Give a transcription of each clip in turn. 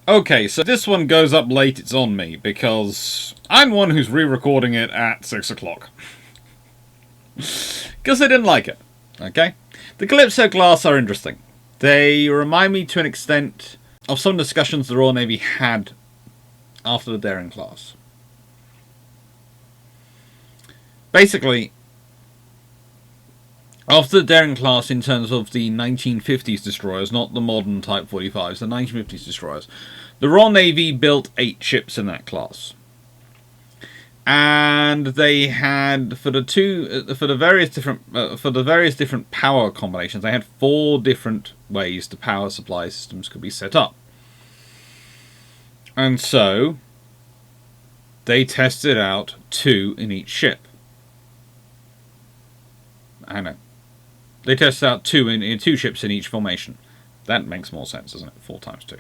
Okay, so this one goes up late, it's on me, because I'm the one who's re-recording it at 6 o'clock. Because I didn't like it. Okay? The Calypso class are interesting. They remind me to an extent of some discussions the Royal Navy had after the Daring class. Basically, after the Daring class, in terms of the 1950s destroyers, not the modern Type 45s, the 1950s destroyers, the Royal Navy built 8 ships in that class. And they had for the various different power combinations, they had 4 different ways the power supply systems could be set up. And so they tested out 2 in each ship. I know. They tested out 2 in 2 ships in each formation. That makes more sense, doesn't it? 4 times 2.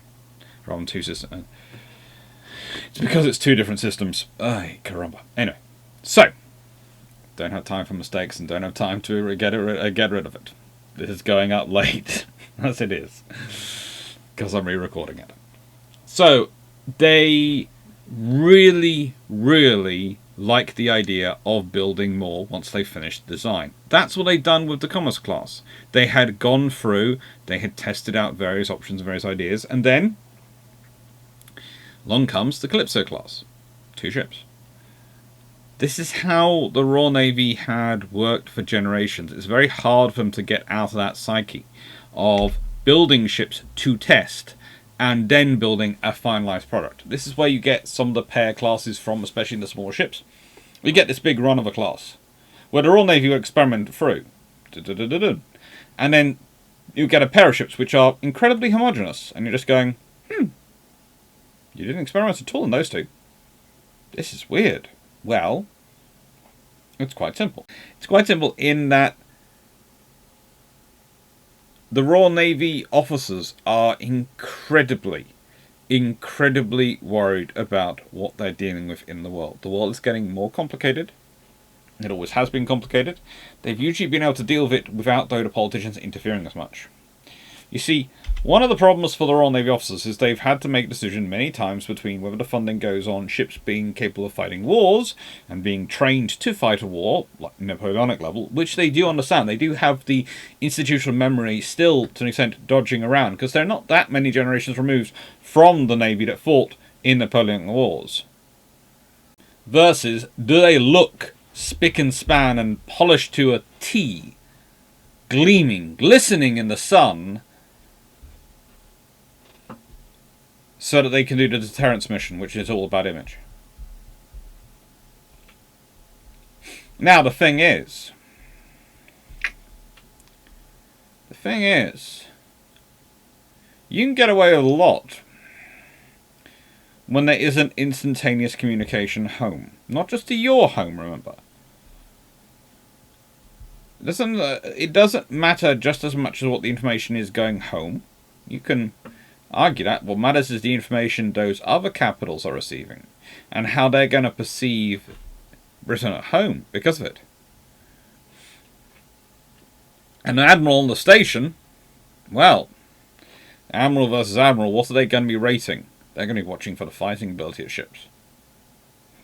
Rather than 2 systems. It's because it's 2 different systems. Ay, caramba. Anyway. So. Don't have time for mistakes and don't have time to get rid of it. This is going up late. As it is. Because I'm re-recording it. So. They really, really like the idea of building more once they finished the design. That's what they'd done with the Commerce class. They had gone through, they had tested out various options and various ideas, and then along comes the Calypso class. 2 ships. This is how the Royal Navy had worked for generations. It's very hard for them to get out of that psyche of building ships to test and then building a finalized product. This is where you get some of the pair classes from, especially in the smaller ships. You get this big run of a class, where the Royal Navy will experiment through. And then you get a pair of ships which are incredibly homogeneous, and you're just going, you didn't experiment at all in those 2. This is weird. Well, it's quite simple. It's quite simple in that the Royal Navy officers are incredibly worried about what they're dealing with in the world. The world is getting more complicated. It always has been complicated. They've usually been able to deal with it without, though, the politicians interfering as much. You see, one of the problems for the Royal Navy officers is they've had to make a decision many times between whether the funding goes on ships being capable of fighting wars and being trained to fight a war, like Napoleonic level, which they do understand. They do have the institutional memory still, to an extent, dodging around, because they're not that many generations removed from the Navy that fought in Napoleonic Wars. Versus, do they look spick and span and polished to a T, gleaming, glistening in the sun, so that they can do the deterrence mission, which is all about image. Now, the thing is, you can get away with a lot when there isn't instantaneous communication home. Not just to your home, remember. It doesn't matter just as much as what the information is going home. You can argue that. What matters is the information those other capitals are receiving and how they're going to perceive Britain at home because of it. And an admiral on the station, well, admiral versus admiral, what are they going to be rating? They're going to be watching for the fighting ability of ships.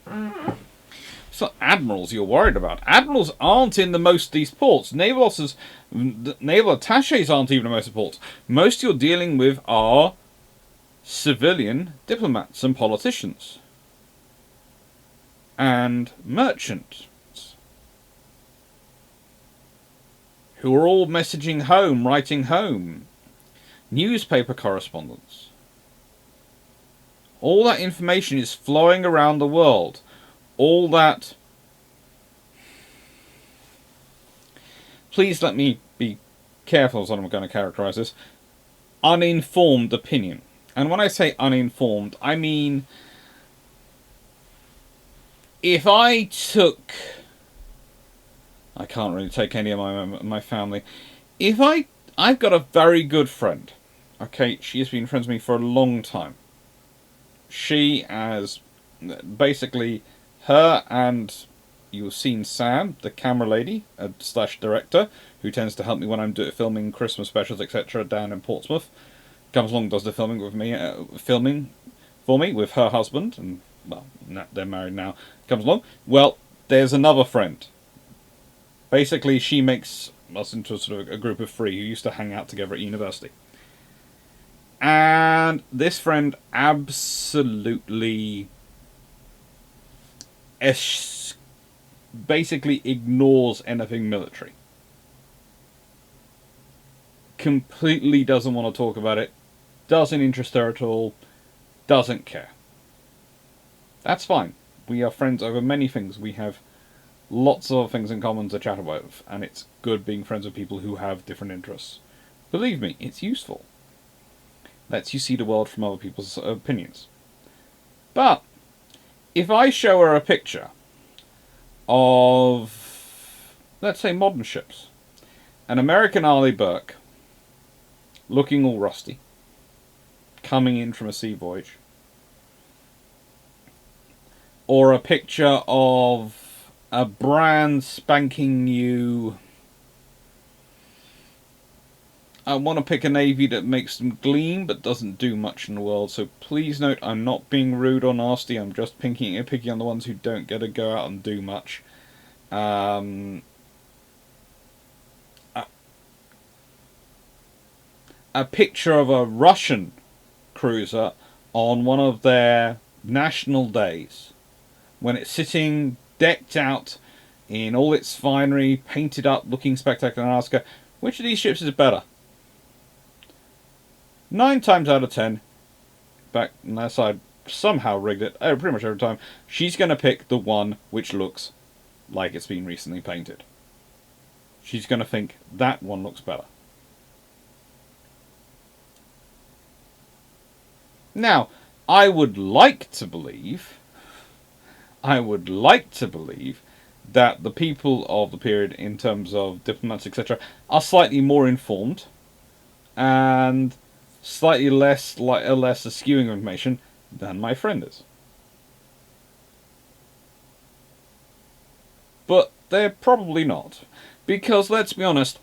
It's not admirals you're worried about. Admirals aren't in the most of these ports. Naval officers, naval attaches aren't even in most of the ports. Most you're dealing with are civilian diplomats and politicians. And merchants. Who are all messaging home, writing home. Newspaper correspondence. All that information is flowing around the world. All that... Please let me be careful as I'm going to characterize this. Uninformed opinion. And when I say uninformed, I mean... If I took... I can't really take any of my family. I've got a very good friend. Okay, she has been friends with me for a long time. She has basically... Her and you've seen Sam, the camera lady / director, who tends to help me when I'm filming Christmas specials, etc. down in Portsmouth. Comes along, does the filming with me, filming for me with her husband, and well, they're married now. Comes along. Well, there's another friend. Basically, she makes us into a sort of a group of three who used to hang out together at university. And this friend absolutely basically ignores anything military. Completely doesn't want to talk about it. Doesn't interest her at all. Doesn't care. That's fine. We are friends over many things. We have lots of things in common to chat about, and it's good being friends with people who have different interests. Believe me, it's useful. Lets you see the world from other people's opinions. But if I show her a picture of, let's say, modern ships, an American Arleigh Burke, looking all rusty, coming in from a sea voyage, or a picture of a brand spanking new, I want to pick a navy that makes them gleam but doesn't do much in the world, so please note I'm not being rude or nasty, I'm just picking on the ones who don't get to go out and do much. A picture of a Russian cruiser on one of their national days, when it's sitting decked out in all its finery, painted up, looking spectacular, and ask her, which of these ships is better? 9 times out of 10, back unless I somehow rigged it, pretty much every time, she's going to pick the one which looks like it's been recently painted. She's going to think that one looks better. Now, I would like to believe that the people of the period, in terms of diplomats, etc., are slightly more informed and slightly less skewing of information than my friend is. But they're probably not. Because, let's be honest,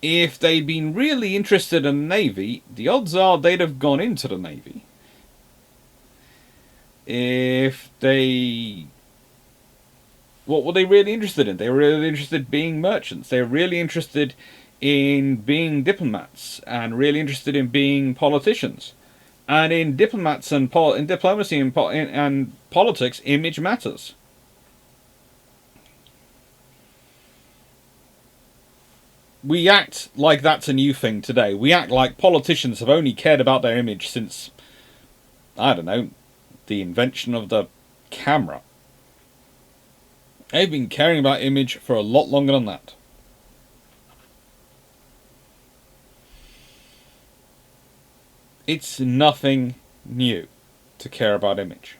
if they'd been really interested in the Navy, the odds are they'd have gone into the Navy. What were they really interested in? They were really interested in being merchants. They were really interested in being diplomats, and really interested in being politicians. And in diplomats and in diplomacy and politics, image matters. We act like that's a new thing today. We act like politicians have only cared about their image since, I don't know, the invention of the camera. They've been caring about image for a lot longer than that. It's nothing new to care about image.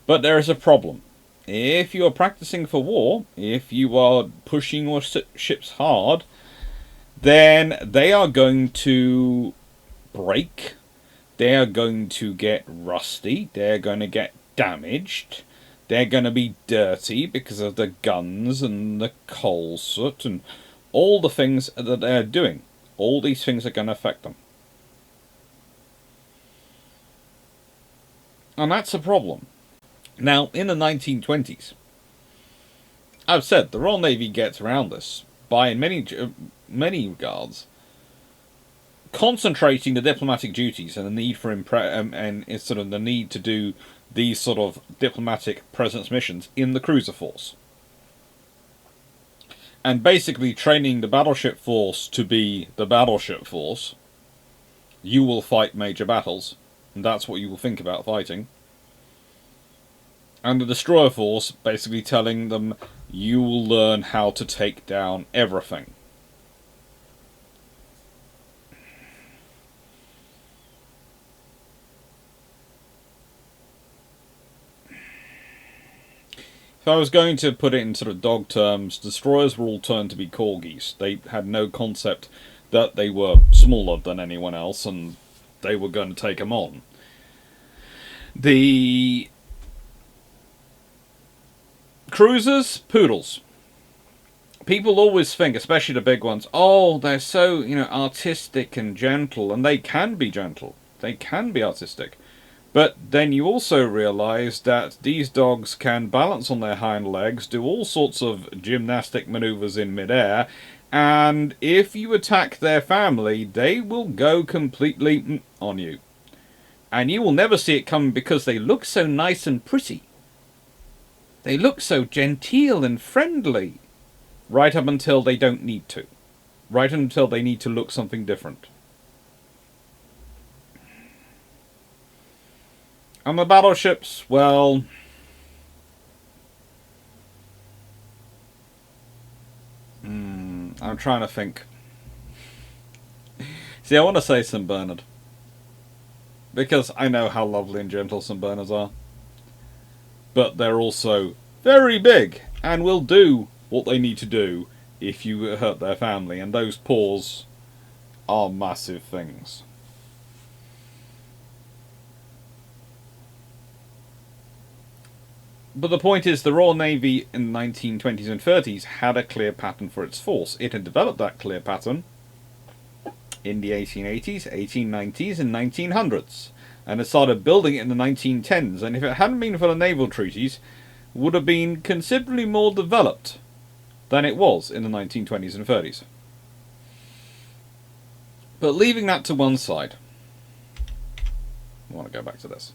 But there is a problem. If you are practicing for war, if you are pushing your ships hard, then they are going to break, they are going to get rusty, they're going to get damaged, they're going to be dirty because of the guns and the coal soot and all the things that they're doing. All these things are going to affect them. And that's a problem. Now, in the 1920s, I've said the Royal Navy gets around this by, in many regards, concentrating the diplomatic duties and the need for and sort of the need to do these sort of diplomatic presence missions in the cruiser force, and basically training the battleship force to be the battleship force. You will fight major battles, and that's what you will think about fighting. And the destroyer force basically telling them, you will learn how to take down everything. If I was going to put it in sort of dog terms, destroyers were all turned to be corgis. They had no concept that they were smaller than anyone else, and they were going to take them on. The cruisers, poodles. People always think, especially the big ones, oh, they're so, artistic and gentle, and they can be gentle. They can be artistic. But then you also realise that these dogs can balance on their hind legs, do all sorts of gymnastic manoeuvres in midair, and if you attack their family, they will go completely on you. And you will never see it coming because they look so nice and pretty. They look so genteel and friendly. Right up until they don't need to. Right until they need to look something different. And the battleships, well... I'm trying to think. See, I want to say St. Bernard. Because I know how lovely and gentle St. Bernards are. But they're also very big and will do what they need to do if you hurt their family, and those paws are massive things. But the point is, the Royal Navy in the 1920s and 30s had a clear pattern for its force. It had developed that clear pattern in the 1880s, 1890s and 1900s, and had started building it in the 1910s, and if it hadn't been for the naval treaties, would have been considerably more developed than it was in the 1920s and 30s. But leaving that to one side, I want to go back to this.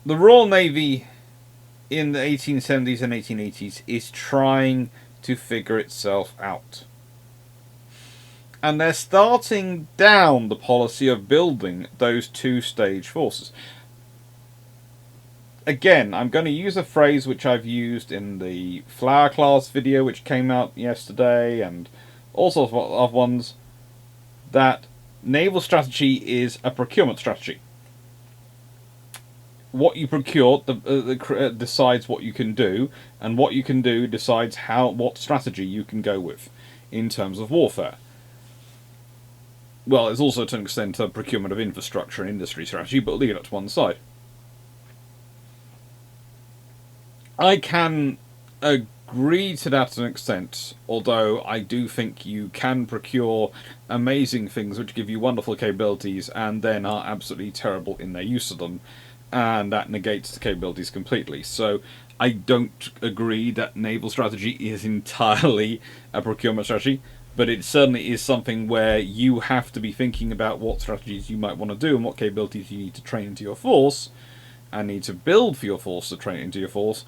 The Royal Navy in the 1870s and 1880s is trying to figure itself out. And they're starting down the policy of building those two-stage forces. Again, I'm going to use a phrase which I've used in the Flower Class video which came out yesterday, and all sorts of ones, that naval strategy is a procurement strategy. What you procure decides what you can do, and what you can do decides what strategy you can go with in terms of warfare. Well, it's also to an extent a procurement of infrastructure and industry strategy, but leave it to one side. I can agree to that to an extent, although I do think you can procure amazing things which give you wonderful capabilities and then are absolutely terrible in their use of them, and that negates the capabilities completely. So I don't agree that naval strategy is entirely a procurement strategy, but it certainly is something where you have to be thinking about what strategies you might want to do and what capabilities you need to train into your force, and need to build for your force to train into your force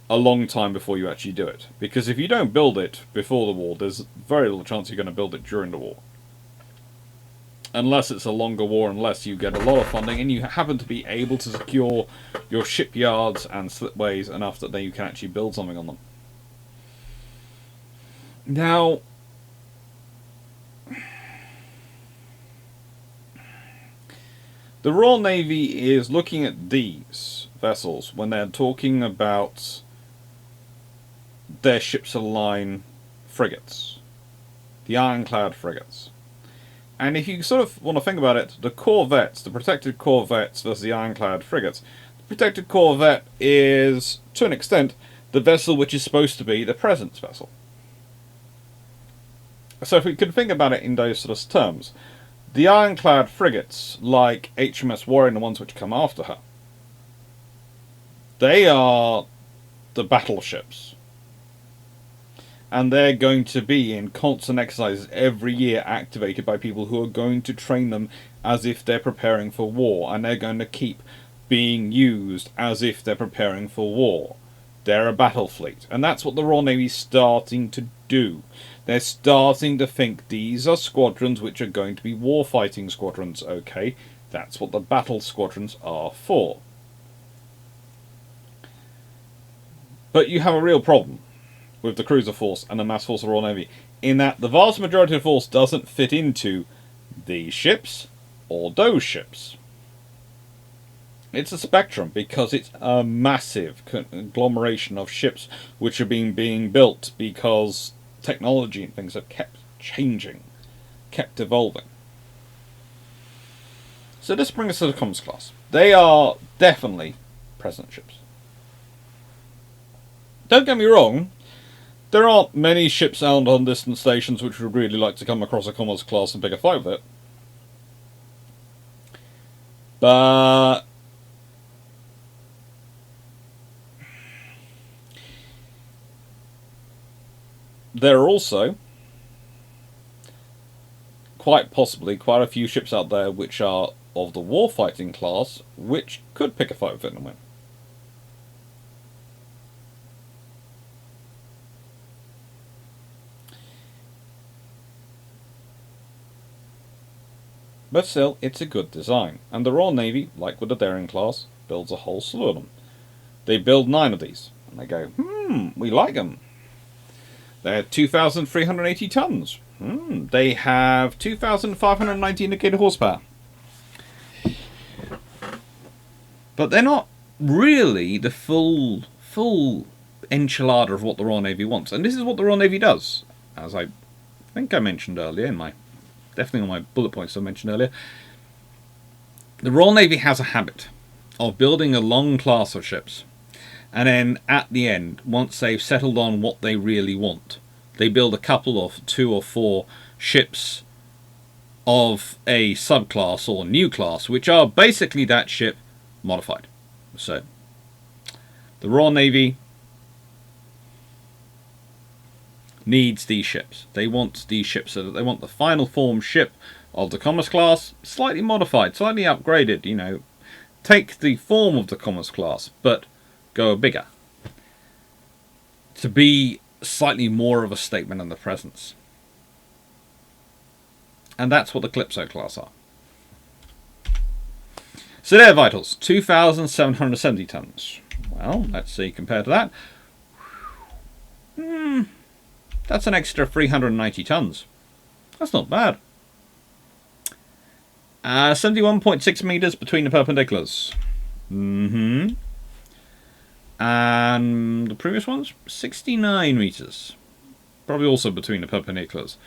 a long time before you actually do it. Because if you don't build it before the war, there's very little chance you're going to build it during the war. Unless it's a longer war, unless you get a lot of funding and you happen to be able to secure your shipyards and slipways enough that then you can actually build something on them. Now, the Royal Navy is looking at these vessels when they're talking about their ships of the line frigates, the ironclad frigates. And if you sort of want to think about it, the corvettes, the protected corvettes versus the ironclad frigates, the protected corvette is, to an extent, the vessel which is supposed to be the President's vessel. So if we can think about it in those sort of terms, the ironclad frigates, like HMS Warrior and the ones which come after her, they are the battleships. And they're going to be in constant exercises every year, activated by people who are going to train them as if they're preparing for war, and they're going to keep being used as if they're preparing for war. They're a battle fleet, and that's what the Royal Navy's starting to do. They're starting to think these are squadrons which are going to be war-fighting squadrons. Okay, that's what the battle squadrons are for. But you have a real problem with the cruiser force and the mass force of the Royal Navy, in that the vast majority of the force doesn't fit into these ships or those ships. It's a spectrum, because it's a massive conglomeration of ships which are being built because technology and things have kept changing, kept evolving. So this brings us to the comms class. They are definitely President ships. Don't get me wrong, there aren't many ships out on distant stations which would really like to come across a commerce class and pick a fight with it. But there are also quite possibly quite a few ships out there which are of the warfighting class which could pick a fight with it and win. But still, it's a good design, and the Royal Navy, like with the Daring class, builds a whole slew of them. They build 9 of these, and they go, we like them. They're 2,380 tons. They have 2,590 indicated horsepower. But they're not really the full enchilada of what the Royal Navy wants. And this is what the Royal Navy does. As I think I mentioned earlier, definitely on my bullet points I mentioned earlier, the Royal Navy has a habit of building a long class of ships. And then at the end, once they've settled on what they really want, they build a couple of 2 or 4 ships of a subclass or new class, which are basically that ship modified. So, the Royal Navy needs these ships. They want these ships so that they want the final form ship of the commerce class, slightly modified, slightly upgraded, take the form of the commerce class, but go bigger. To be slightly more of a statement in the presence. And that's what the Calypso class are. So their vitals, 2,770 tons. Well, let's see, compared to that. That's an extra 390 tons. That's not bad. 71.6 meters between the perpendiculars. And the previous ones, 69 meters. Probably also between the perpendiculars.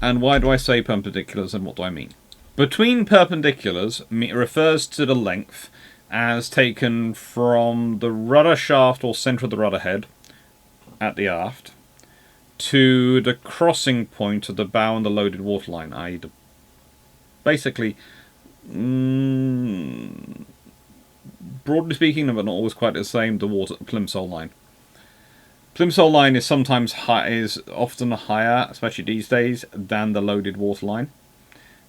And why do I say perpendiculars and what do I mean? Between perpendiculars refers to the length as taken from the rudder shaft or centre of the rudder head at the aft to the crossing point of the bow and the loaded waterline, i.e. basically, broadly speaking, but not always quite the same, the plimsoll line. Plimsoll line is sometimes is often higher, especially these days, than the loaded waterline,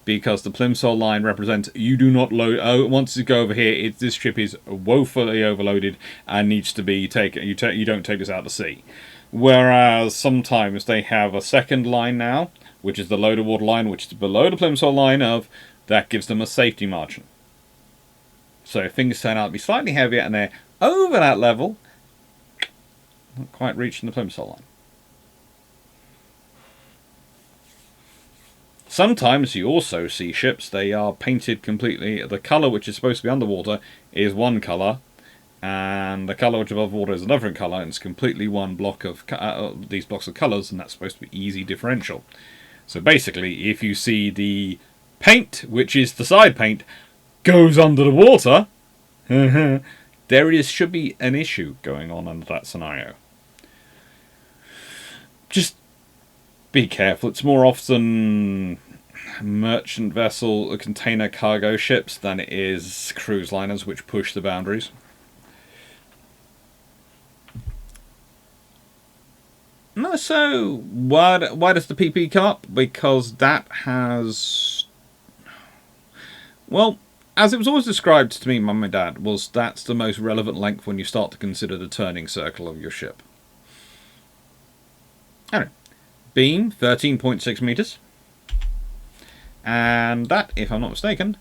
because the plimsoll line represents you do not load. Once you go over here, this ship is woefully overloaded and needs to be taken. You don't take this out to sea. Whereas sometimes they have a second line now, which is the loaded waterline, which is below the plimsoll line that gives them a safety margin. So if things turn out to be slightly heavier and they're over that level, not quite reaching the plimsoll line. Sometimes you also see ships, they are painted completely, the colour which is supposed to be underwater is one colour, and the colour which is above water is another different colour, and it's completely one block of these blocks of colours, and that's supposed to be easy differential. So basically, if you see the paint, which is the side paint, goes under the water, should be an issue going on under that scenario. Just be careful. It's more often merchant vessel, container cargo ships than it is cruise liners which push the boundaries. No, so why does the PP come up? Because that has... Well, as it was always described to me by my dad, that's the most relevant length when you start to consider the turning circle of your ship. Anyway, beam, 13.6 meters. And that, if I'm not mistaken,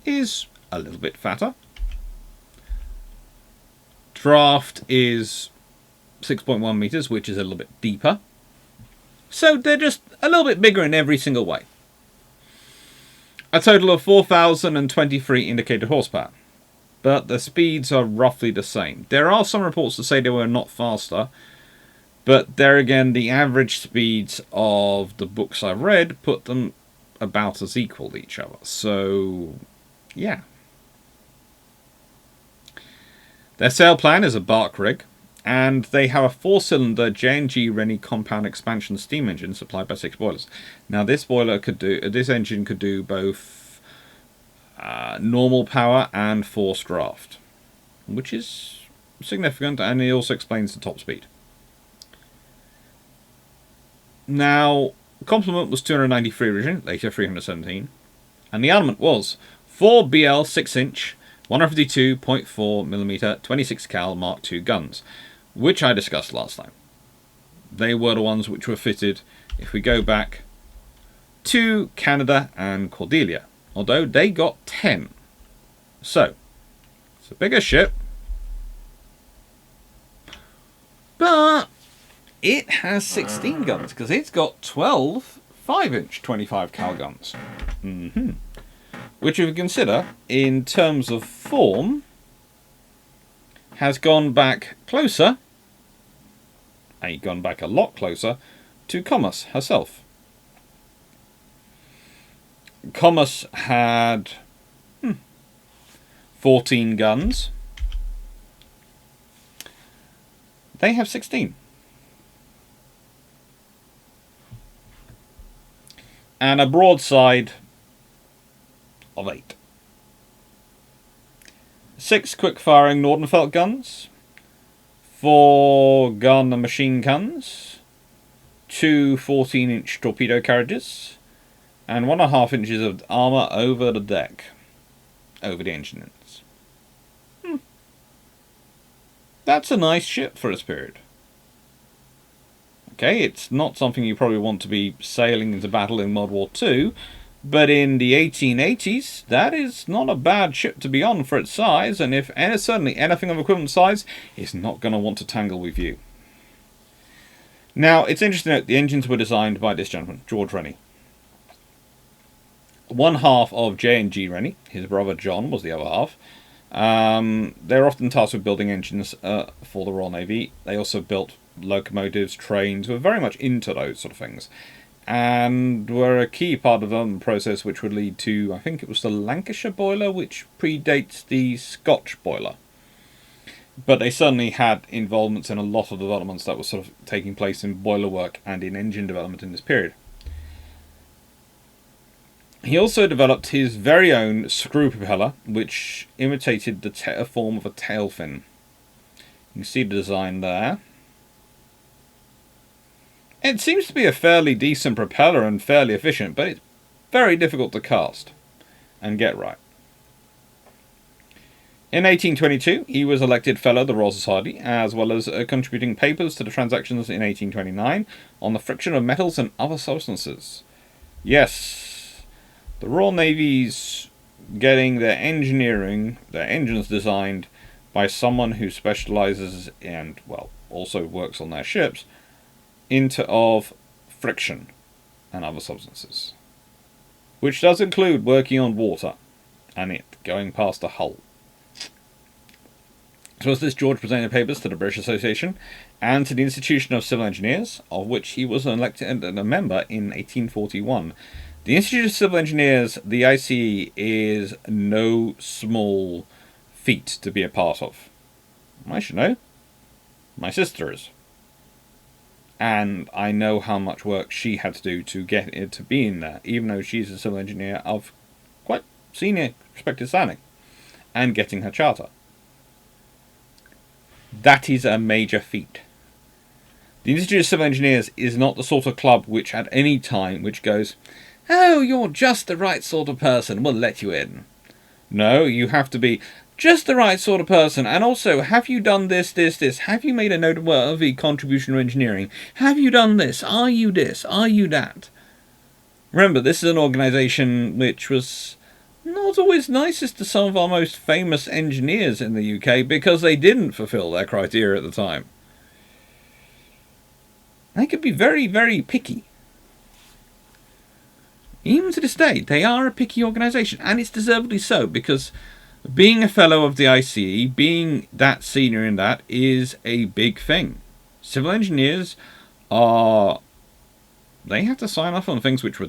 is a little bit fatter. Draft is 6.1 meters, which is a little bit deeper. So they're just a little bit bigger in every single way. A total of 4,023 indicated horsepower. But the speeds are roughly the same. There are some reports that say they were not faster. But there again, the average speeds of the books I've read put them about as equal to each other. So, yeah. Their sail plan is a bark rig. And they have a 4-cylinder J&G Rennie compound expansion steam engine supplied by 6 boilers. Now this engine could do both normal power and forced draft, which is significant, and it also explains the top speed. Now, complement was 293 originally, later 317, and the armament was 4 BL 6-inch 152.4mm 26 cal Mark II guns, which I discussed last time. They were the ones which were fitted, if we go back, to Canada and Cordelia, although they got 10. So, it's a bigger ship, but it has 16 guns, because it's got 12 5-inch 25 cal guns. Which, if you consider, in terms of form, has gone back closer, gone back a lot closer, to Commerce herself. Commerce had 14 guns. They have 16. And a broadside of 8. 6 quick-firing Nordenfeldt guns, 4 gun and machine guns, 2 14-inch torpedo carriages, and 1.5 inches of armour over the deck, over the engines. That's a nice ship for its period. Okay, it's not something you probably want to be sailing into battle in World War II, but in the 1880s, that is not a bad ship to be on for its size, and certainly anything of equivalent size is not going to want to tangle with you. Now, it's interesting to note the engines were designed by this gentleman, George Rennie. One half of J&G Rennie, his brother John was the other half. They're often tasked with building engines for the Royal Navy. They also built locomotives, trains, were very much into those sort of things, and were a key part of the development process which would lead to, I think it was the Lancashire boiler, which predates the Scotch boiler. But they certainly had involvements in a lot of developments that were sort of taking place in boiler work and in engine development in this period. He also developed his very own screw propeller, which imitated the form of a tail fin. You can see the design there. It seems to be a fairly decent propeller and fairly efficient, but it's very difficult to cast and get right. In 1822, he was elected Fellow of the Royal Society, as well as contributing papers to the Transactions in 1829 on the friction of metals and other substances. Yes, the Royal Navy's getting their engines designed by someone who specialises and, well, also works on their ships, of friction and other substances, which does include working on water and it going past a hull. So as this, George presented papers to the British Association and to the Institution of Civil Engineers, of which he was elected a member in 1841. The Institute of Civil Engineers, the ICE, is no small feat to be a part of. I should know. My sister is. And I know how much work she had to do to get it to be in there, even though she's a civil engineer of quite senior respected standing, and getting her charter. That is a major feat. The Institute of Civil Engineers is not the sort of club which at any time which goes, "Oh, you're just the right sort of person, we'll let you in." No, you have to be just the right sort of person, and also, have you done this? Have you made a noteworthy contribution to engineering? Have you done this? Are you this? Are you that? Remember, this is an organisation which was not always nicest to some of our most famous engineers in the UK because they didn't fulfil their criteria at the time. They could be very, very picky. Even to this day, they are a picky organisation, and it's deservedly so, because being a fellow of the ICE, being that senior in that, is a big thing. Civil engineers they have to sign off on things which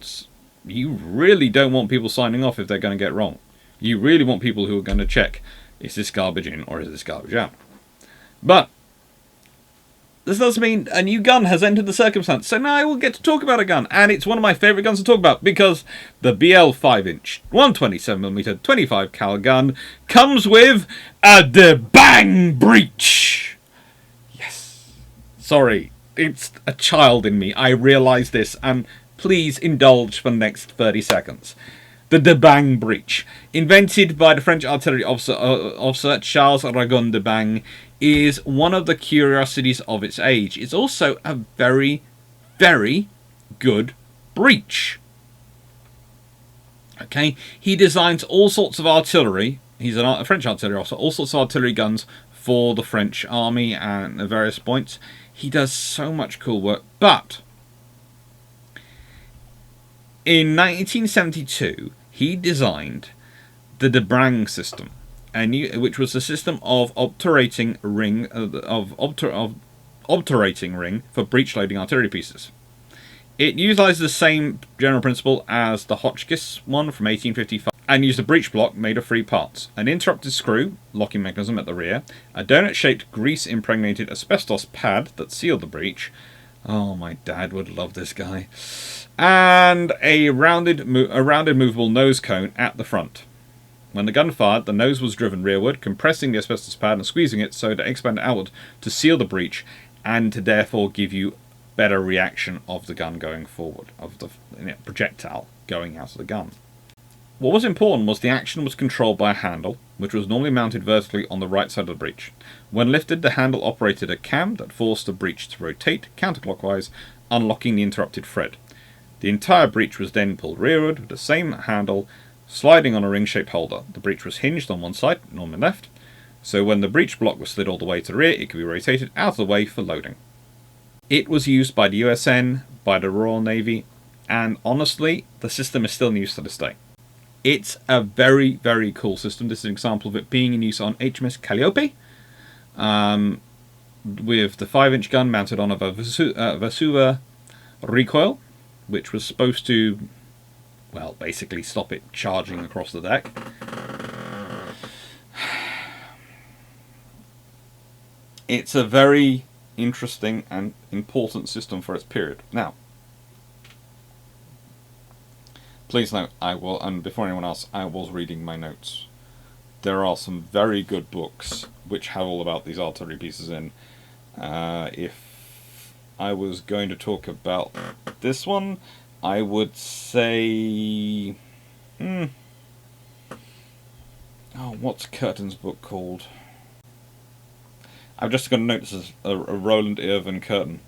you really don't want people signing off if they're going to get wrong. You really want people who are going to check, is this garbage in or is this garbage out? But This does mean a new gun has entered the circumstance, so now I will get to talk about a gun, and it's one of my favourite guns to talk about, because the BL 5-inch 127mm 25 cal gun comes with a debang breech. Yes. Sorry, it's a child in me. I realise this, and please indulge for the next 30 seconds. The debang breech, invented by the French artillery officer Charles Ragon Debang, is one of the curiosities of its age. It's also a very, very good breech. Okay, he designs all sorts of artillery. He's a French artillery officer, all sorts of artillery guns for the French army and at various points. He does so much cool work, but in 1972, he designed the debang system, which was a system of obturating ring for breech loading artillery pieces. It utilized the same general principle as the Hotchkiss one from 1855 and used a breech block made of 3 parts: an interrupted screw locking mechanism at the rear, a donut-shaped grease-impregnated asbestos pad that sealed the breech. Oh, my dad would love this guy. And a rounded movable nose cone at the front. When the gun fired, the nose was driven rearward, compressing the asbestos pad and squeezing it so to expand outward to seal the breech and to therefore give you better reaction of the gun going forward, of the projectile going out of the gun. What was important was the action was controlled by a handle, which was normally mounted vertically on the right side of the breech. When lifted, the handle operated a cam that forced the breech to rotate counterclockwise, unlocking the interrupted thread. The entire breech was then pulled rearward with the same handle sliding on a ring-shaped holder. The breech was hinged on one side, normally left, so when the breech block was slid all the way to the rear, it could be rotated out of the way for loading. It was used by the USN, by the Royal Navy, and honestly, the system is still in use to this day. It's a very, very cool system. This is an example of it being in use on HMS Calliope, with the 5-inch gun mounted on a Vesuva recoil, which was supposed to, well, basically stop it charging across the deck. It's a very interesting and important system for its period. Now, please note, and before anyone else, I was reading my notes. There are some very good books which have all about these artillery pieces in. If I was going to talk about this one, I would say... what's Curtin's book called? I've just got to note this as a Roland Irvin Curtin.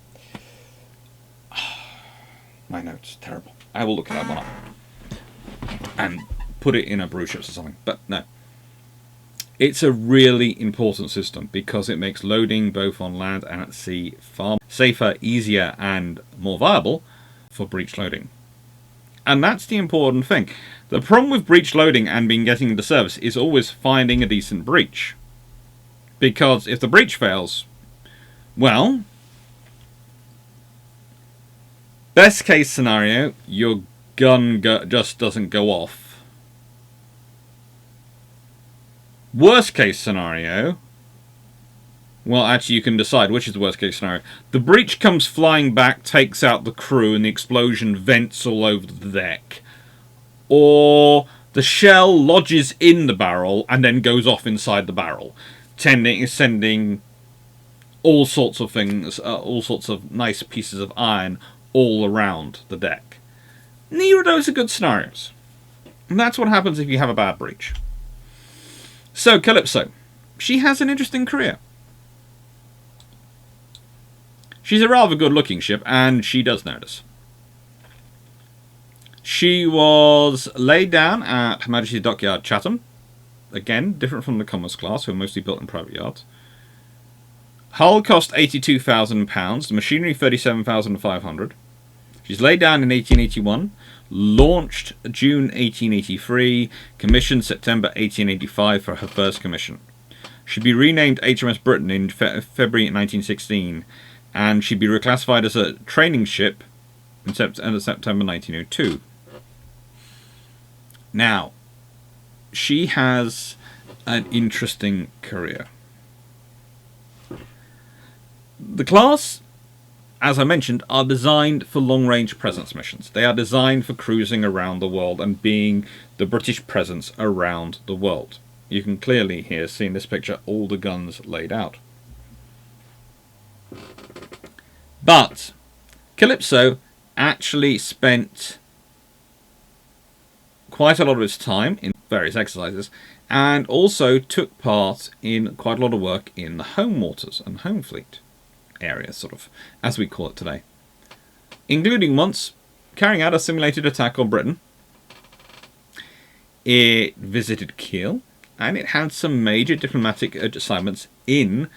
My notes, terrible. I will look that one up and put it in a brochure or something, but no. It's a really important system because it makes loading both on land and at sea far safer, easier, and more viable for breech loading. And that's the important thing. The problem with breech loading and getting into service is always finding a decent breech. Because if the breech fails, well, best case scenario, your gun just doesn't go off. Worst case scenario, well, actually you can decide which is the worst case scenario. The breech comes flying back, takes out the crew, and the explosion vents all over the deck. Or the shell lodges in the barrel and then goes off inside the barrel, sending all sorts of things, all sorts of nice pieces of iron all around the deck. Neither of those are good scenarios. And that's what happens if you have a bad breech. So, Calypso. She has an interesting career. She's a rather good-looking ship, and she does notice. She was laid down at Her Majesty's Dockyard, Chatham. Again, different from the Commerce class, who are mostly built in private yards. Hull cost £82,000, the machinery £37,500. She's laid down in 1881, launched June 1883, commissioned September 1885 for her first commission. She'd be renamed HMS Britain in February 1916, and she'd be reclassified as a training ship in September 1902. Now, she has an interesting career. The class, as I mentioned, are designed for long-range presence missions. They are designed for cruising around the world and being the British presence around the world. You can clearly here see in this picture all the guns laid out. But Calypso actually spent quite a lot of its time in various exercises and also took part in quite a lot of work in the home waters and home fleet area, sort of, as we call it today. Including once carrying out a simulated attack on Britain. It visited Kiel, and it had some major diplomatic assignments in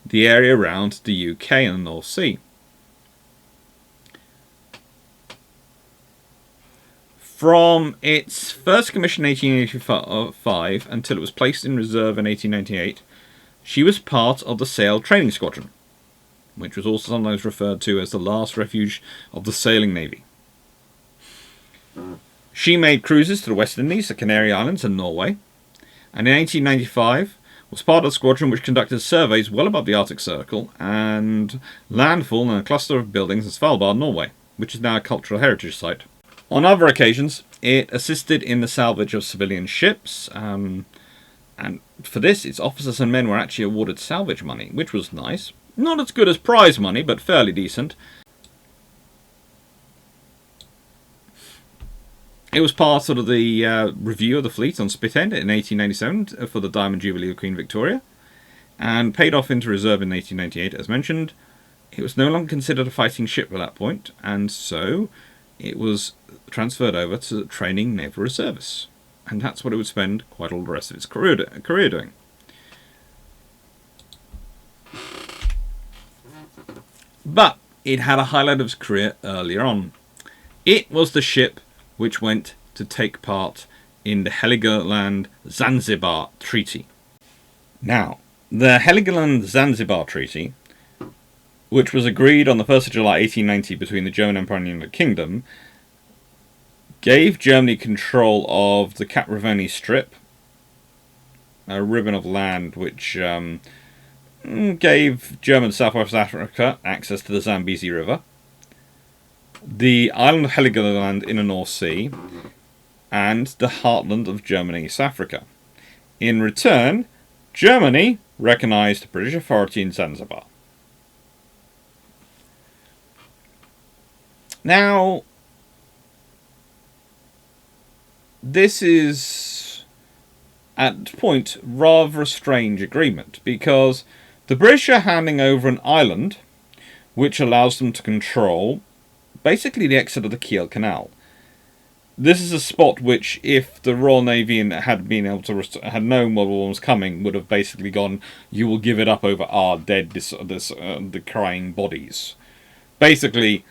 the area around the UK and the North Sea. From its first commission in 1885 until it was placed in reserve in 1898, she was part of the Sail Training Squadron, which was also sometimes referred to as the last refuge of the sailing navy. She made cruises to the West Indies, the Canary Islands and Norway, and in 1895 was part of the squadron which conducted surveys well above the Arctic Circle and landfall in a cluster of buildings in Svalbard, Norway, which is now a cultural heritage site. On other occasions, it assisted in the salvage of civilian ships, and for this, its officers and men were actually awarded salvage money, which was nice. Not as good as prize money, but fairly decent. It was part of the review of the fleet on Spithead in 1897 for the Diamond Jubilee of Queen Victoria, and paid off into reserve in 1898, as mentioned. It was no longer considered a fighting ship at that point, and so it was transferred over to training naval reservists, and that's what it would spend quite all the rest of its career doing. But it had a highlight of its career earlier on. It was the ship which went to take part in the Heligoland-Zanzibar Treaty. Now, the Heligoland-Zanzibar Treaty, which was agreed on the 1st of July 1890 between the German Empire and the United Kingdom, gave Germany control of the Cap Ravoni Strip, a ribbon of land which gave German Southwest Africa access to the Zambezi River, the island of Heligoland in the North Sea, and the heartland of German East Africa. In return, Germany recognised British authority in Zanzibar. Now, this is, at the point, rather a strange agreement, because the British are handing over an island which allows them to control basically the exit of the Kiel Canal. This is a spot which, if the Royal Navy had been able to had known what was coming, would have basically gone, "You will give it up over our dead, decrying bodies." Basically,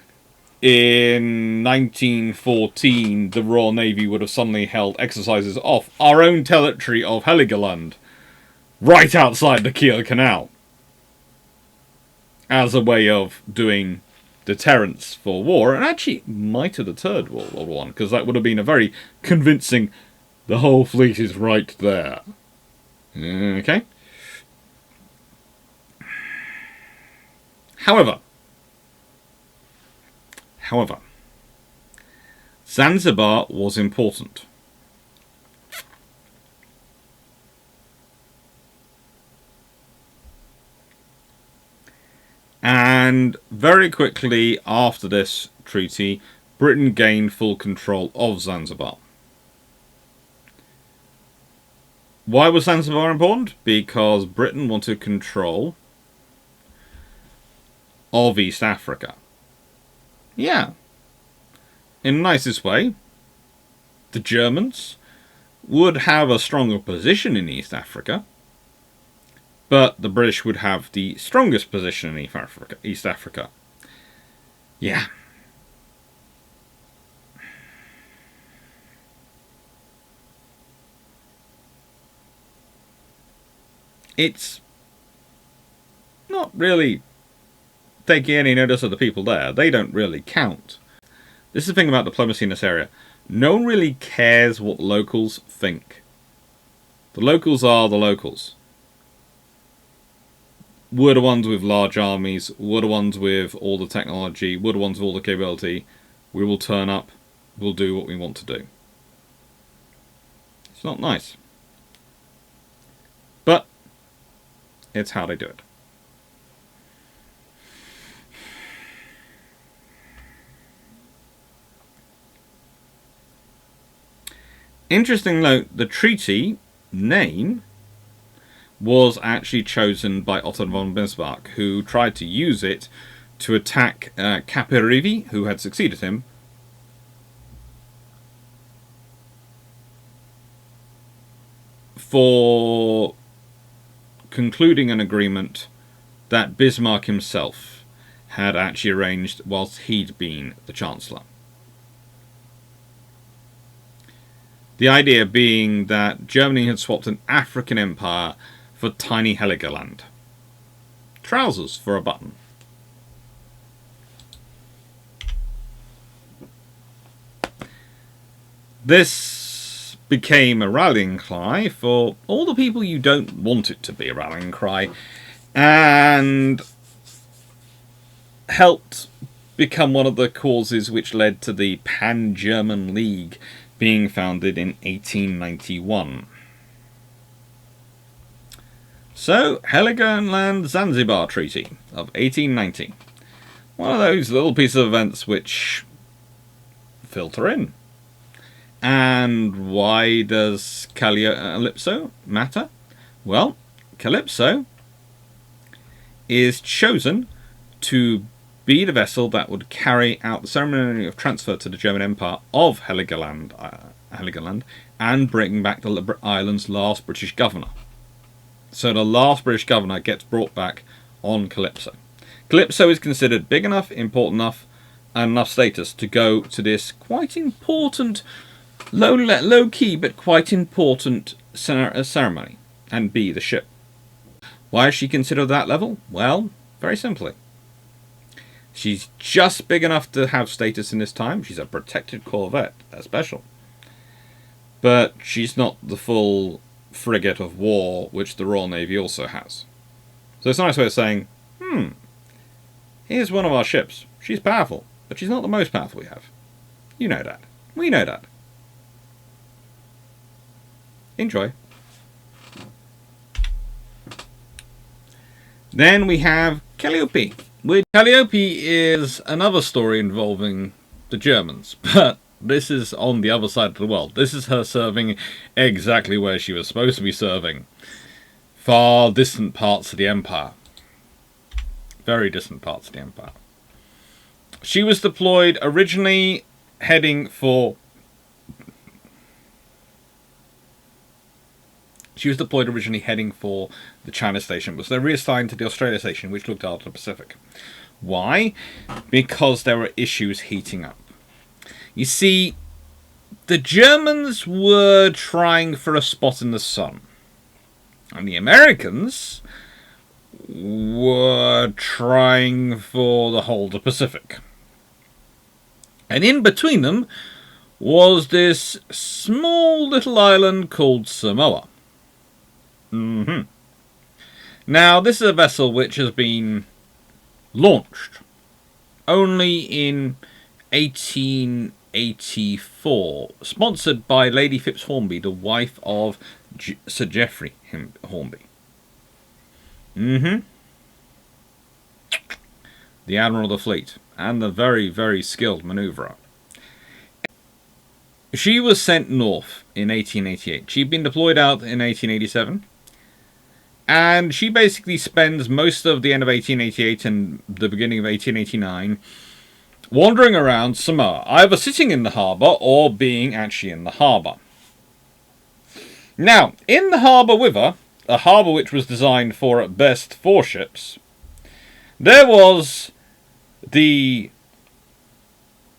in 1914, the Royal Navy would have suddenly held exercises off our own territory of Heligoland, right outside the Kiel Canal, as a way of doing deterrence for war, and actually might have deterred World War I, because that would have been a very convincing, the whole fleet is right there. Okay? However, Zanzibar was important. And very quickly after this treaty, Britain gained full control of Zanzibar. Why was Zanzibar important? Because Britain wanted control of East Africa. Yeah. In the nicest way, the Germans would have a stronger position in East Africa, but the British would have the strongest position in East Africa. Yeah. It's not really taking any notice of the people there. They don't really count. This is the thing about diplomacy in this area. No one really cares what locals think. The locals are the locals. we're the ones with large armies, we're the ones with all the technology, we're the ones with all the capability, we will turn up, we'll do what we want to do. It's not nice. But it's how they do it. Interesting note, the treaty name was actually chosen by Otto von Bismarck, who tried to use it to attack Caperivi, who had succeeded him, for concluding an agreement that Bismarck himself had actually arranged whilst he'd been the Chancellor. The idea being that Germany had swapped an African empire for tiny Heligoland. Trousers for a button. This became a rallying cry for all the people you don't want it to be a rallying cry, and helped become one of the causes which led to the Pan-German League being founded in 1891. So, Heligoland-Zanzibar Treaty of 1890. One of those little pieces of events which filter in. And why does Calypso matter? Well, Calypso is chosen to be the vessel that would carry out the ceremony of transfer to the German Empire of Heligoland and bring back the island's last British governor. So the last British governor gets brought back on Calypso. Calypso is considered big enough, important enough, and enough status to go to this quite important, low-key but quite important ceremony and be the ship. Why is she considered that level? Well, very simply. She's just big enough to have status in this time. She's a protected corvette. That's special. But she's not the full frigate of war, which the Royal Navy also has. So it's a nice way of saying, here's one of our ships. She's powerful, but she's not the most powerful we have. You know that. We know that. Enjoy. Then we have Calliope. Calliope is another story involving the Germans, but this is on the other side of the world. This is her serving exactly where she was supposed to be serving. Far distant parts of the Empire. Very distant parts of the Empire. She was deployed originally heading for... the China station, but they reassigned to the Australia station, which looked after the Pacific. Why? Because there were issues heating up. You see, the Germans were trying for a spot in the sun, and the Americans were trying for the whole of the Pacific. And in between them was this small little island called Samoa. Now, this is a vessel which has been launched only in 1884, sponsored by Lady Phipps Hornby, the wife of Sir Geoffrey Hornby. The Admiral of the Fleet, and the very, very skilled manoeuvrer. She was sent north in 1888. She'd been deployed out in 1887. And she basically spends most of the end of 1888 and the beginning of 1889 wandering around Samoa, either sitting in the harbour or being actually in the harbour. Now, in the harbour with her, a harbour which was designed for at best 4 ships, there was the...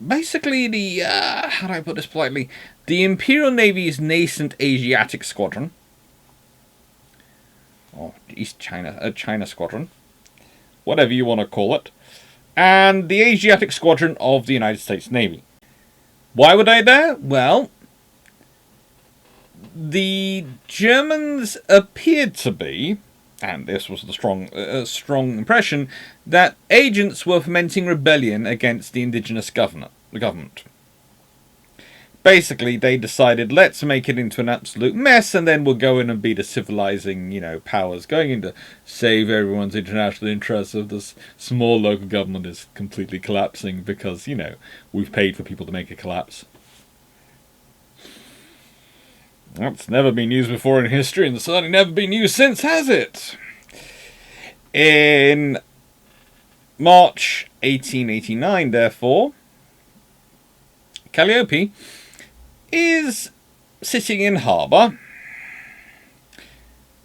basically the... how do I put this politely? The Imperial Navy's nascent Asiatic Squadron. Or East China, China Squadron, whatever you want to call it, and the Asiatic Squadron of the United States Navy. Why were they there? Well, the Germans appeared to be and this was the strong impression, that agents were fomenting rebellion against the indigenous government. Basically, they decided, let's make it into an absolute mess, and then we'll go in and be the civilizing, powers, going in to save everyone's international interests if this small local government is completely collapsing because, we've paid for people to make it collapse. That's never been used before in history, and it's certainly never been used since, has it? In March 1889, therefore, Calliope is sitting in harbour,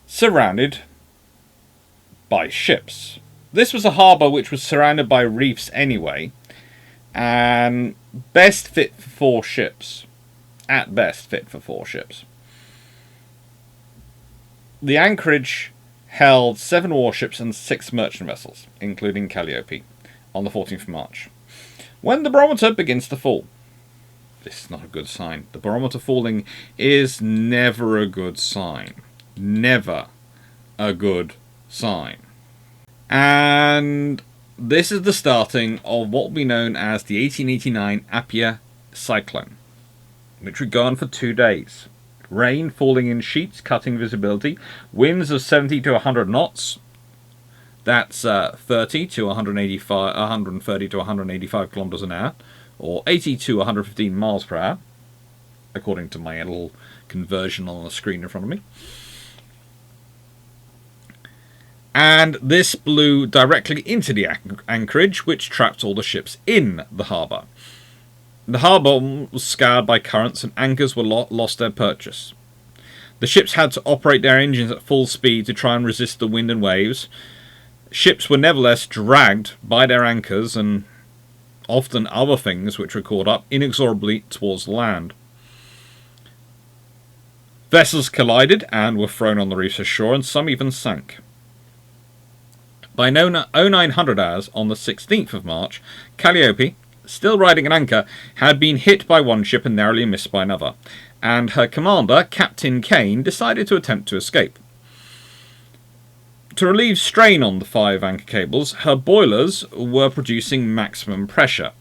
surrounded by ships. This was a harbour which was surrounded by reefs anyway, and best fit for 4 ships. At best fit for 4 ships. The anchorage held 7 warships and 6 merchant vessels, including Calliope, on the 14th of March. When the barometer begins to fall. This is not a good sign. The barometer falling is never a good sign. Never a good sign. And this is the starting of what will be known as the 1889 Apia cyclone, which would go on for 2 days. Rain falling in sheets, cutting visibility, winds of 70 to 100 knots. That's 30 to 185, 130 to 185 kilometers an hour. Or 80 to 115 miles per hour, according to my little conversion on the screen in front of me. And this blew directly into the anchorage, which trapped all the ships in the harbour. The harbour was scoured by currents, and anchors were lost their purchase. The ships had to operate their engines at full speed to try and resist the wind and waves. Ships were nevertheless dragged by their anchors and often other things which were caught up inexorably towards the land. Vessels collided and were thrown on the reefs ashore, and some even sank. By 0900 hours on the 16th of March, Calliope, still riding an anchor, had been hit by one ship and narrowly missed by another, and her commander, Captain Kane, decided to attempt to escape. To relieve strain on the 5 anchor cables, her boilers were producing maximum pressure.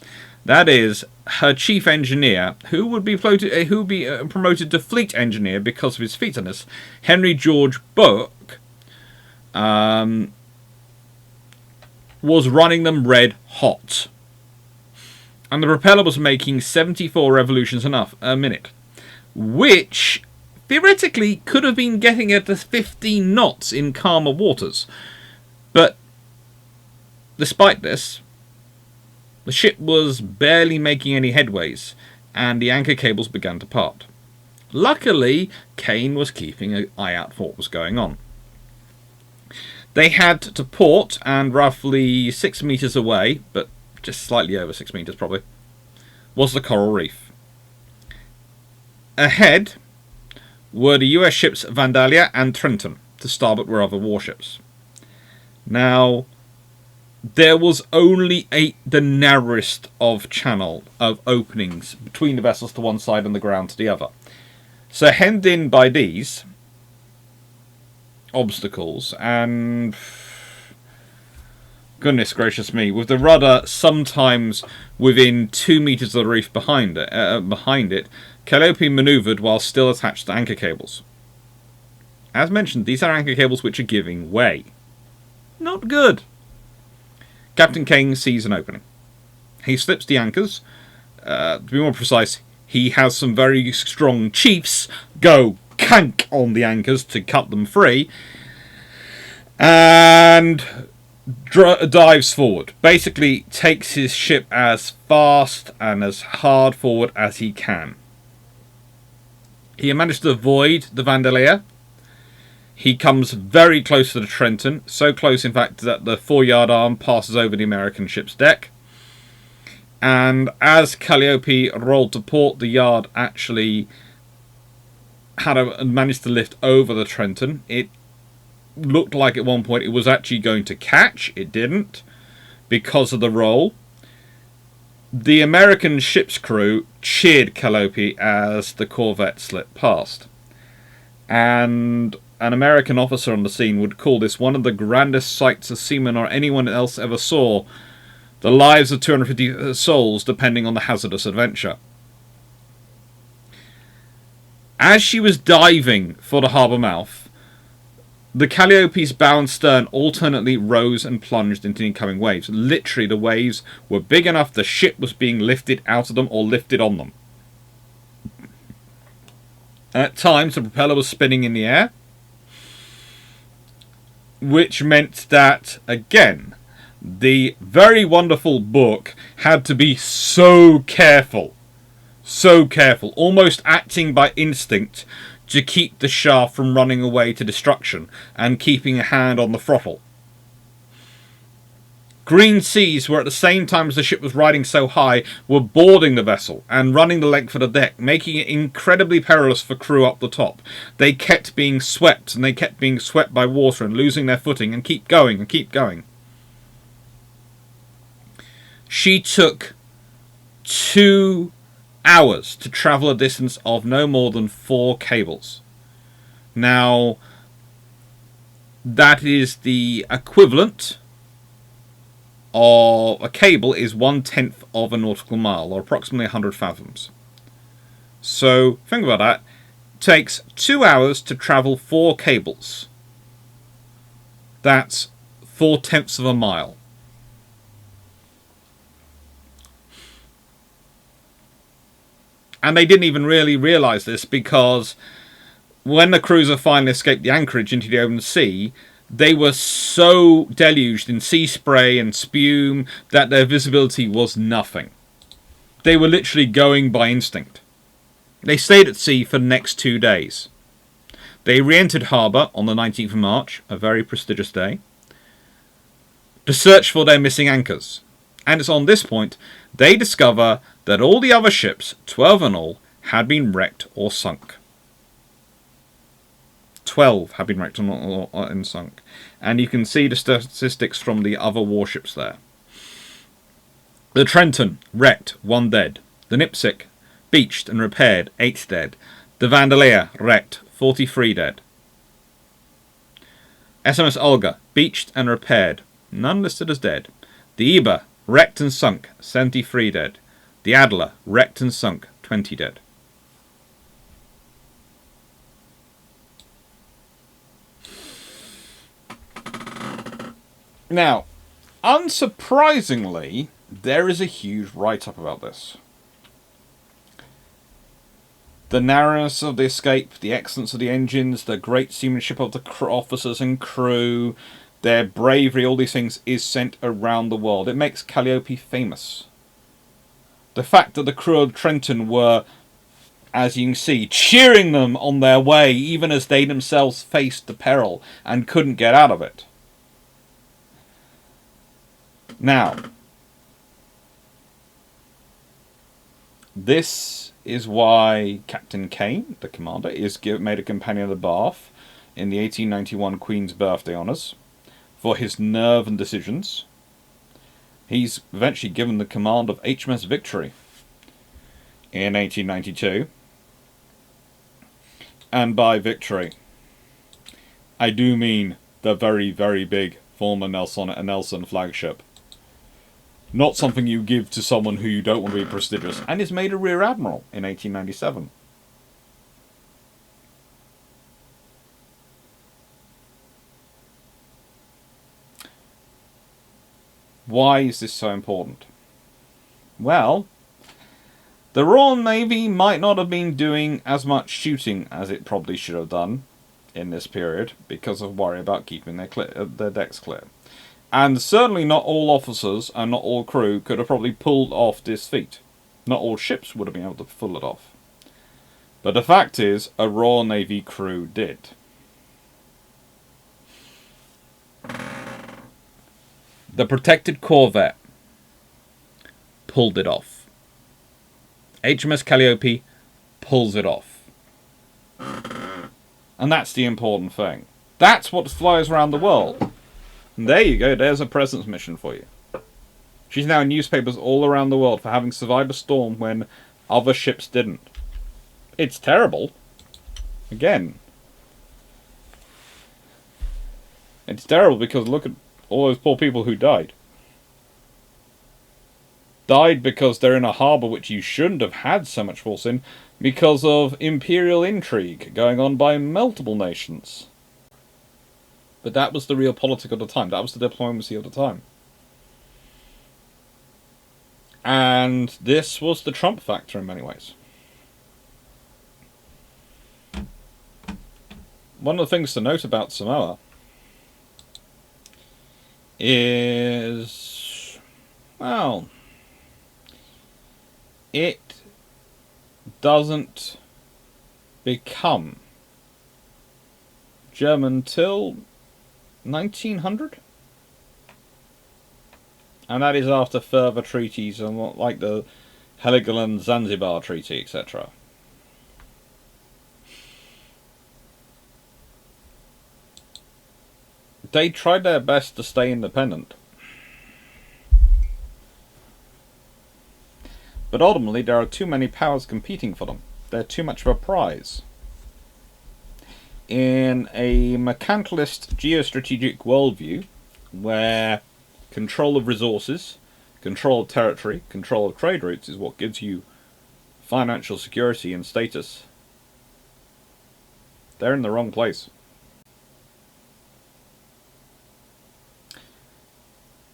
That is, her chief engineer, who would be promoted to fleet engineer because of his featiness, Henry George Burke, was running them red hot. And the propeller was making 74 revolutions a minute, which theoretically could have been getting it to 15 knots in calmer waters. But despite this, the ship was barely making any headways, and the anchor cables began to part. Luckily, Kane was keeping an eye out for what was going on. They had to port, and roughly 6 meters away, but just slightly over 6 meters probably, was the coral reef. Ahead were the US ships Vandalia and Trenton. To starboard were other warships. Now, there was only the narrowest of openings between the vessels to one side and the ground to the other. So hemmed in by these obstacles, and goodness gracious me, with the rudder sometimes within 2 meters of the reef behind it, Calliope manoeuvred while still attached to anchor cables. As mentioned, these are anchor cables which are giving way. Not good. Captain Kane sees an opening. He slips the anchors. To be more precise, he has some very strong chiefs go cank on the anchors to cut them free, and dives forward. Basically takes his ship as fast and as hard forward as he can. He managed to avoid the Vandalia. He comes very close to the Trenton, so close in fact that the foreyard arm passes over the American ship's deck. And as Calliope rolled to port, the yard actually managed to lift over the Trenton. It looked like at one point it was actually going to catch. It didn't, because of the roll. The American ship's crew cheered Calliope as the corvette slipped past. And an American officer on the scene would call this one of the grandest sights a seaman or anyone else ever saw. The lives of 250 souls depending on the hazardous adventure. As she was diving for the harbour mouth, the Calliope's bow and stern alternately rose and plunged into incoming waves. Literally, the waves were big enough the ship was being lifted out of them or lifted on them. At times, the propeller was spinning in the air, which meant that, again, the very wonderful book had to be so careful, almost acting by instinct to keep the shaft from running away to destruction and keeping a hand on the throttle. Green seas were at the same time as the ship was riding so high were boarding the vessel and running the length of the deck, making it incredibly perilous for crew up the top. They kept being swept, and they kept being swept by water and losing their footing, and keep going and keep going. She took 2 hours to travel a distance of no more than 4 cables. Now, that is the equivalent of a cable is 1/10 of a nautical mile, or approximately 100 fathoms. So, think about that. It takes 2 hours to travel 4 cables. That's 4/10 of a mile. And they didn't even really realise this, because when the cruiser finally escaped the anchorage into the open sea, they were so deluged in sea spray and spume that their visibility was nothing. They were literally going by instinct. They stayed at sea for the next 2 days. They re-entered harbour on the 19th of March, a very prestigious day, to search for their missing anchors. And it's on this point they discover that all the other ships, 12 in all, had been wrecked or sunk. 12 had been wrecked and sunk. And you can see the statistics from the other warships there. The Trenton, wrecked, 1 dead. The Nipsic, beached and repaired, 8 dead. The Vandalia, wrecked, 43 dead. SMS Olga, beached and repaired, none listed as dead. The Eber, wrecked and sunk, 73 dead. The Adler, wrecked and sunk, 20 dead. Now, unsurprisingly, there is a huge write-up about this. The narrowness of the escape, the excellence of the engines, the great seamanship of the officers and crew, their bravery, all these things is sent around the world. It makes Calliope famous. The fact that the crew of Trenton were, as you can see, cheering them on their way, even as they themselves faced the peril and couldn't get out of it. Now, this is why Captain Kane, the commander, is made a Companion of the Bath in the 1891 Queen's Birthday Honours for his nerve and decisions. He's eventually given the command of HMS Victory in 1892. And by Victory, I do mean the very, very big former Nelson flagship. Not something you give to someone who you don't want to be prestigious, and is made a Rear Admiral in 1897. Why is this so important? Well, the Royal Navy might not have been doing as much shooting as it probably should have done in this period because of worry about keeping their decks clear. And certainly not all officers and not all crew could have probably pulled off this feat. Not all ships would have been able to pull it off. But the fact is, a Royal Navy crew did. The protected corvette pulled it off. HMS Calliope pulls it off. And that's the important thing. That's what flies around the world. And there you go, there's a presence mission for you. She's now in newspapers all around the world for having survived a storm when other ships didn't. It's terrible. Again. It's terrible because look at all those poor people who died. Died because they're in a harbour which you shouldn't have had so much force in because of imperial intrigue going on by multiple nations. But that was the real politic of the time. That was the diplomacy of the time. And this was the Trump factor in many ways. One of the things to note about Samoa is, well, it doesn't become German till 1900, and that is after further treaties like the Heligoland-Zanzibar Treaty, etc. They tried their best to stay independent, but ultimately there are too many powers competing for them. They're too much of a prize. In a mercantilist geostrategic worldview, where control of resources, control of territory, control of trade routes is what gives you financial security and status, they're in the wrong place.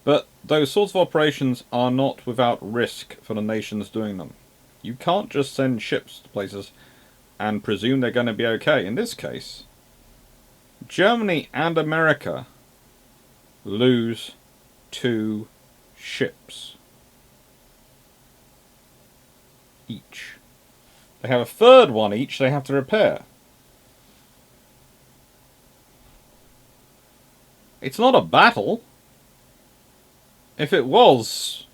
But those sorts of operations are not without risk for the nations doing them. You can't just send ships to places and presume they're going to be okay. In this case, Germany and America lose 2 ships each. They have a third one each they have to repair. It's not a battle. If it was,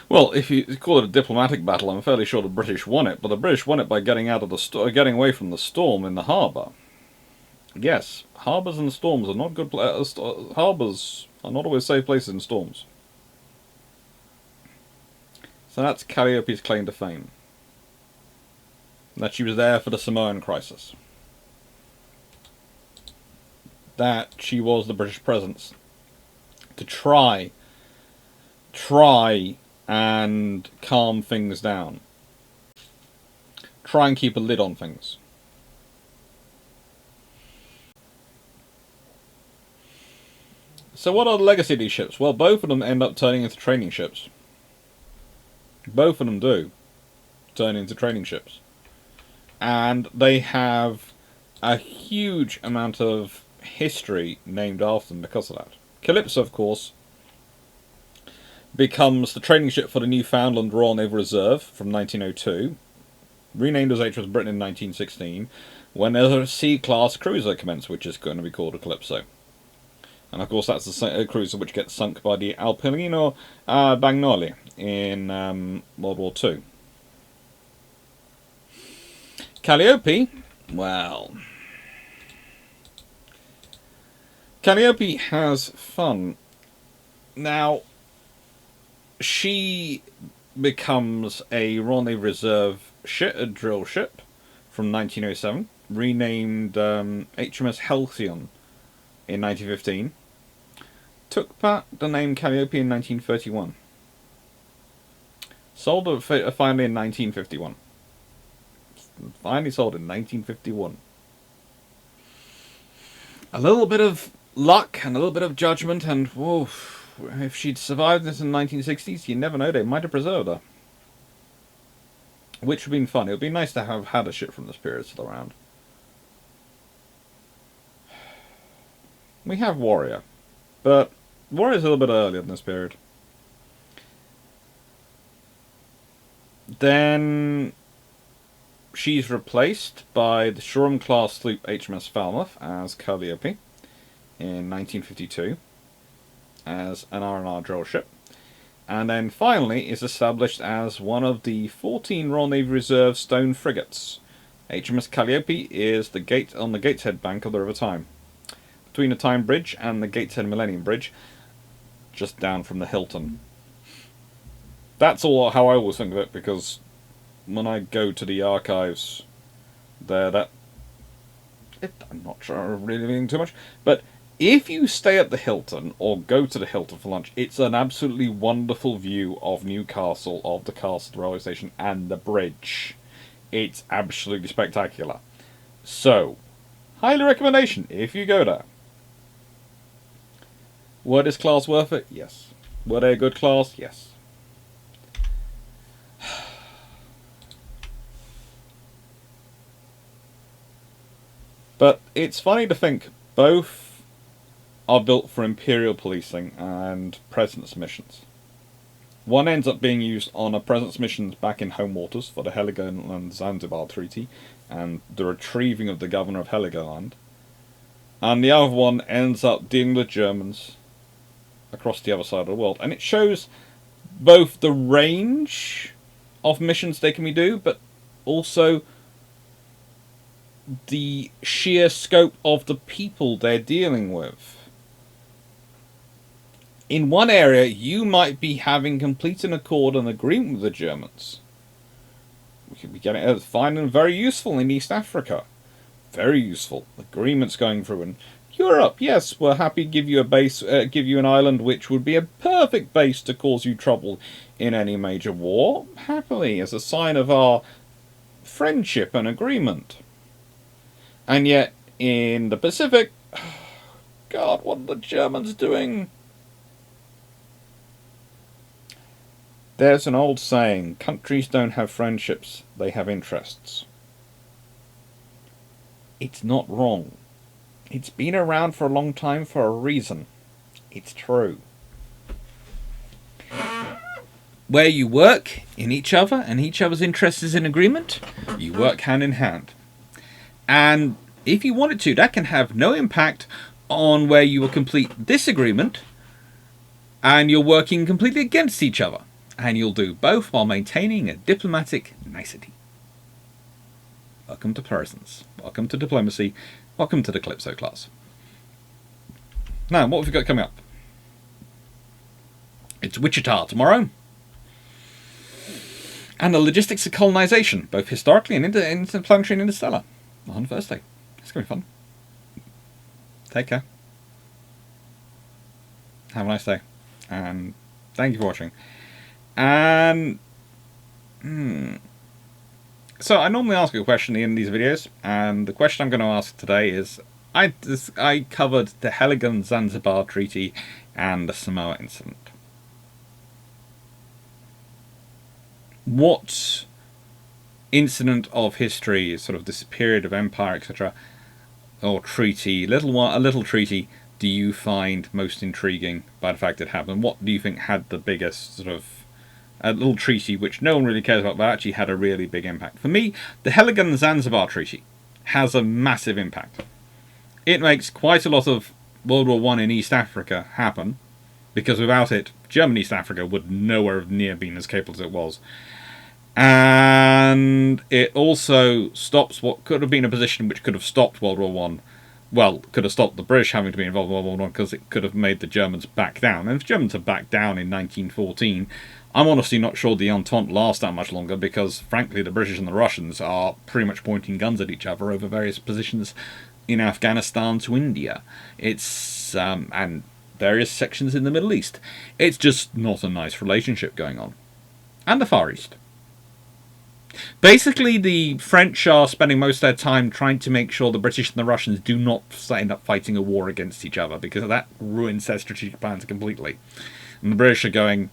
well, if you call it a diplomatic battle, I'm fairly sure the British won it. But the British won it by getting getting away from the storm in the harbour. Yes, harbours and storms are not good. Harbours are not always safe places in storms. So that's Calliope's claim to fame. That she was there for the Samoan crisis. That she was the British presence to try and calm things down. Try and keep a lid on things. So what are the legacy of these ships? Well, both of them end up turning into training ships. Both of them do turn into training ships. And they have a huge amount of history named after them because of that. Calypso, of course, becomes the training ship for the Newfoundland Royal Naval Reserve from 1902, renamed as HMS Britain in 1916, when a C-class cruiser commenced, which is going to be called a Calypso. And of course that's the cruiser which gets sunk by the Alpino Bagnoli in World War II. Calliope, well, Calliope has fun. Now, she becomes a Royal Navy Reserve ship, a drill ship, from 1907, renamed HMS Halcyon in 1915. Took back the name Calliope in 1931. Sold finally in 1951. Finally sold in 1951. A little bit of luck and a little bit of judgment, and whoa, if she'd survived this in the 1960s, you never know, they might have preserved her. Which would have been fun. It would be nice to have had a ship from this period still around. We have Warrior, but Warrior's a little bit earlier than this period. Then she's replaced by the Shoreham-class sloop HMS Falmouth as Calliope in 1952 as an R&R drill ship, and then finally is established as one of the 14 Royal Navy Reserve stone frigates. HMS Calliope is on the Gateshead bank of the River Tyne, between the Tyne Bridge and the Gateshead Millennium Bridge, just down from the Hilton. That's all how I always think of it, because when I go to the archives there, that I'm not sure I'm really revealing too much, but if you stay at the Hilton or go to the Hilton for lunch, it's an absolutely wonderful view of Newcastle, of the castle, the railway station, and the bridge. It's absolutely spectacular. So, highly recommendation if you go there. Were this class worth it? Yes. Were they a good class? Yes. But it's funny to think both are built for Imperial policing and presence missions. One ends up being used on a presence mission back in home waters for the Heligoland-Zanzibar Treaty and the retrieving of the governor of Heligoland. And the other one ends up dealing with Germans across the other side of the world. And it shows both the range of missions they can do, but also the sheer scope of the people they're dealing with. In one area, you might be having complete and accord and agreement with the Germans. We could be getting it fine and very useful in East Africa. Very useful. Agreements going through in Europe. Yes, we're happy to give you a base, give you an island which would be a perfect base to cause you trouble in any major war. Happily, as a sign of our friendship and agreement. And yet, in the Pacific, God, what are the Germans doing? There's an old saying, countries don't have friendships, they have interests. It's not wrong. It's been around for a long time for a reason. It's true. Where you work in each other and each other's interests is in agreement, you work hand in hand. And if you wanted to, that can have no impact on where you will complete disagreement and you're working completely against each other. And you'll do both while maintaining a diplomatic nicety. Welcome to presence. Welcome to diplomacy. Welcome to the Calypso class. Now, what have we got coming up? It's Wichita tomorrow. And the logistics of colonization, both historically and interplanetary and interstellar, on Thursday. It's going to be fun. Take care. Have a nice day. And thank you for watching. And so I normally ask a question in these videos, and the question I'm going to ask today is, I covered the Heligoland-Zanzibar Treaty and the Samoa incident. What incident of history, sort of this period of empire, etc., or treaty, a little treaty, do you find most intriguing by the fact it happened? What do you think had the biggest sort of a little treaty which no one really cares about, but actually had a really big impact? For me, the Heligoland-Zanzibar Treaty has a massive impact. It makes quite a lot of World War I in East Africa happen, because without it, German East Africa would nowhere near been as capable as it was. And it also stops what could have been a position which could have stopped World War I. Well, could have stopped the British having to be involved in World War I, because it could have made the Germans back down. And if Germans had backed down in 1914, I'm honestly not sure the Entente lasts that much longer, because, frankly, the British and the Russians are pretty much pointing guns at each other over various positions in Afghanistan to India. It's, and various sections in the Middle East. It's just not a nice relationship going on. And the Far East. Basically, the French are spending most of their time trying to make sure the British and the Russians do not end up fighting a war against each other, because that ruins their strategic plans completely. And the British are going,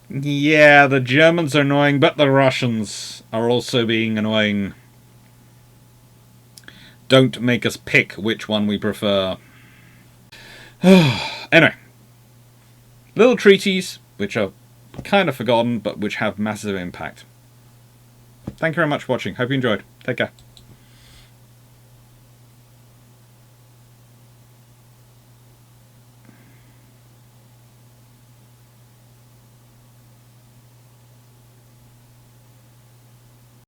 yeah, the Germans are annoying, but the Russians are also being annoying. Don't make us pick which one we prefer. Anyway. Little treaties, which are kind of forgotten, but which have massive impact. Thank you very much for watching. Hope you enjoyed. Take care.